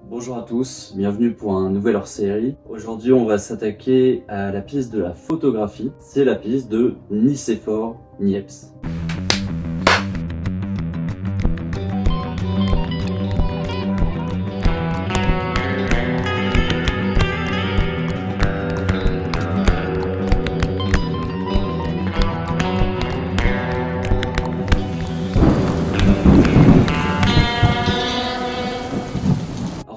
Bonjour à tous, bienvenue pour un nouvel hors-série. Aujourd'hui on va s'attaquer à la piste de la photographie, c'est la piste de Nicéphore Niepce.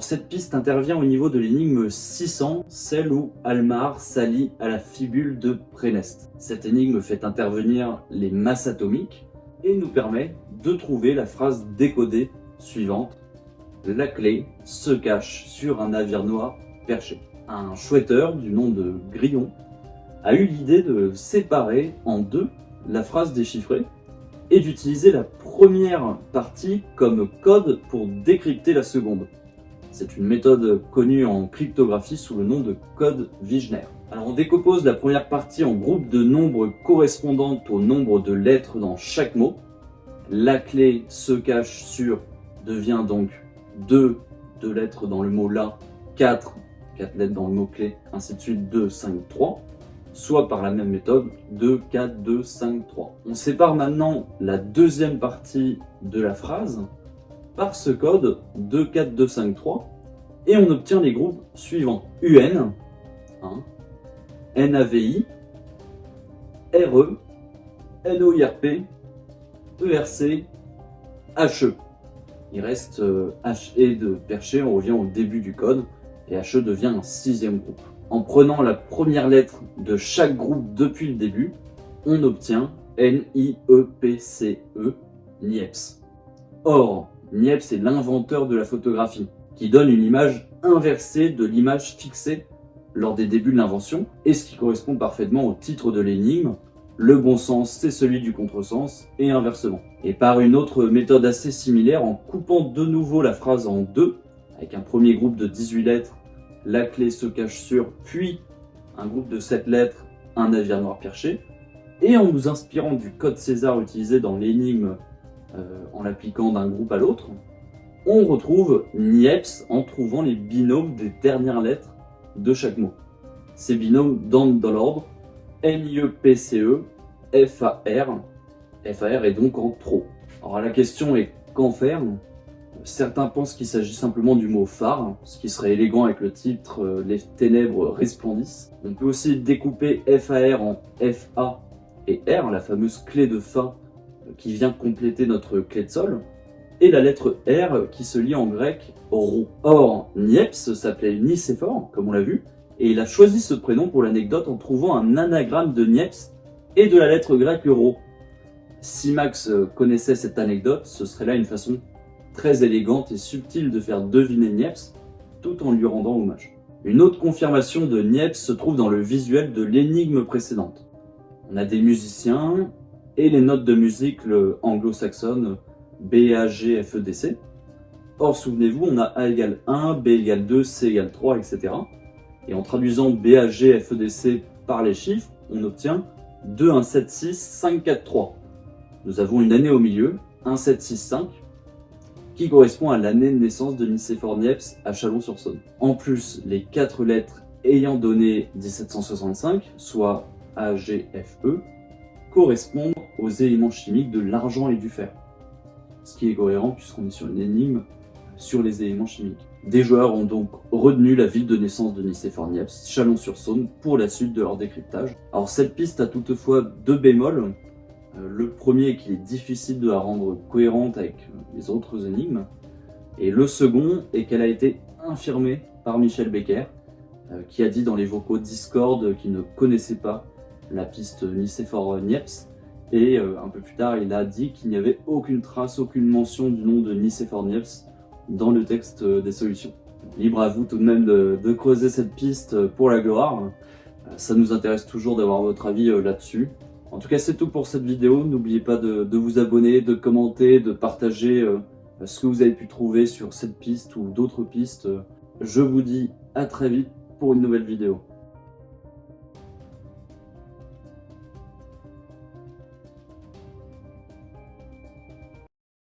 Cette piste intervient au niveau de l'énigme 600, celle où Almar s'allie à la fibule de Prénest. Cette énigme fait intervenir les masses atomiques et nous permet de trouver la phrase décodée suivante. La clé se cache sur un navire noir perché. Un chouetteur du nom de Grillon a eu l'idée de séparer en deux la phrase déchiffrée et d'utiliser la première partie comme code pour décrypter la seconde. C'est une méthode connue en cryptographie sous le nom de code Wigner. Alors on décompose la première partie en groupes de nombres correspondant au nombre de lettres dans chaque mot. La clé se cache sur devient donc 2 lettres dans le mot là, 4 lettres dans le mot clé, ainsi de suite 2, 5, 3, soit par la même méthode 2, 4, 2, 5, 3. On sépare maintenant la deuxième partie de la phrase par ce code 2, 4, 2, 5, 3 et on obtient les groupes suivants. UN, NAVI, RE, NOIRP, ERC, HE. Il reste HE de perché, on revient au début du code et HE devient un sixième groupe. En prenant la première lettre de chaque groupe depuis le début, on obtient NIEPCE, Niepce. Or, Niepce est l'inventeur de la photographie, qui donne une image inversée de l'image fixée lors des débuts de l'invention, et ce qui correspond parfaitement au titre de l'énigme. Le bon sens, c'est celui du contresens, et inversement. Et par une autre méthode assez similaire, en coupant de nouveau la phrase en deux, avec un premier groupe de 18 lettres, la clé se cache sur, puis un groupe de 7 lettres, un navire noir perché, et en nous inspirant du code César utilisé dans l'énigme en l'appliquant d'un groupe à l'autre, on retrouve Niepce en trouvant les binômes des dernières lettres de chaque mot. Ces binômes dans l'ordre NIEPCE, FAR. FAR est donc en trop. Alors la question est qu'en faire? Certains pensent qu'il s'agit simplement du mot phare, ce qui serait élégant avec le titre Les ténèbres resplendissent. On peut aussi découper FAR en FA et R, la fameuse clé de Fa qui vient compléter notre clé de sol, et la lettre R qui se lit en grec rho. Or, Niepce s'appelait Nicéphore, comme on l'a vu, et il a choisi ce prénom pour l'anecdote en trouvant un anagramme de Niepce et de la lettre grecque rho. Si Max connaissait cette anecdote, ce serait là une façon très élégante et subtile de faire deviner Niepce, tout en lui rendant hommage. Une autre confirmation de Niepce se trouve dans le visuel de l'énigme précédente. On a des musiciens et les notes de musique anglo-saxonnes B, A, G, F, E, D, C. Or, souvenez-vous, on a A égale 1, B égale 2, C égale 3, etc. Et en traduisant B, A, G, F, E, D, C par les chiffres, on obtient 2, 1, 7, 6, 5, 4, 3. Nous avons une année au milieu, 1, 7, 6, 5, qui correspond à l'année de naissance de Nicéphore Niepce à Chalon-sur-Saône. En plus, les 4 lettres ayant donné 1765, soit A, G, F, E, correspondent aux éléments chimiques de l'argent et du fer. Ce qui est cohérent puisqu'on est sur une énigme sur les éléments chimiques. Des joueurs ont donc retenu la ville de naissance de Nicéphore Niepce, Chalon-sur-Saône, pour la suite de leur décryptage. Alors cette piste a toutefois 2 bémols. Le premier est qu'il est difficile de la rendre cohérente avec les autres énigmes. Et le second est qu'elle a été infirmée par Michel Becker, qui a dit dans les vocaux Discord qu'il ne connaissait pas la piste Nicéphore Niepce, et un peu plus tard il a dit qu'il n'y avait aucune trace, aucune mention du nom de Nicéphore Niepce dans le texte des solutions. Libre à vous tout de même de creuser cette piste pour la gloire, ça nous intéresse toujours d'avoir votre avis là-dessus. En tout cas c'est tout pour cette vidéo, n'oubliez pas de vous abonner, de commenter, de partager ce que vous avez pu trouver sur cette piste ou d'autres pistes. Je vous dis à très vite pour une nouvelle vidéo.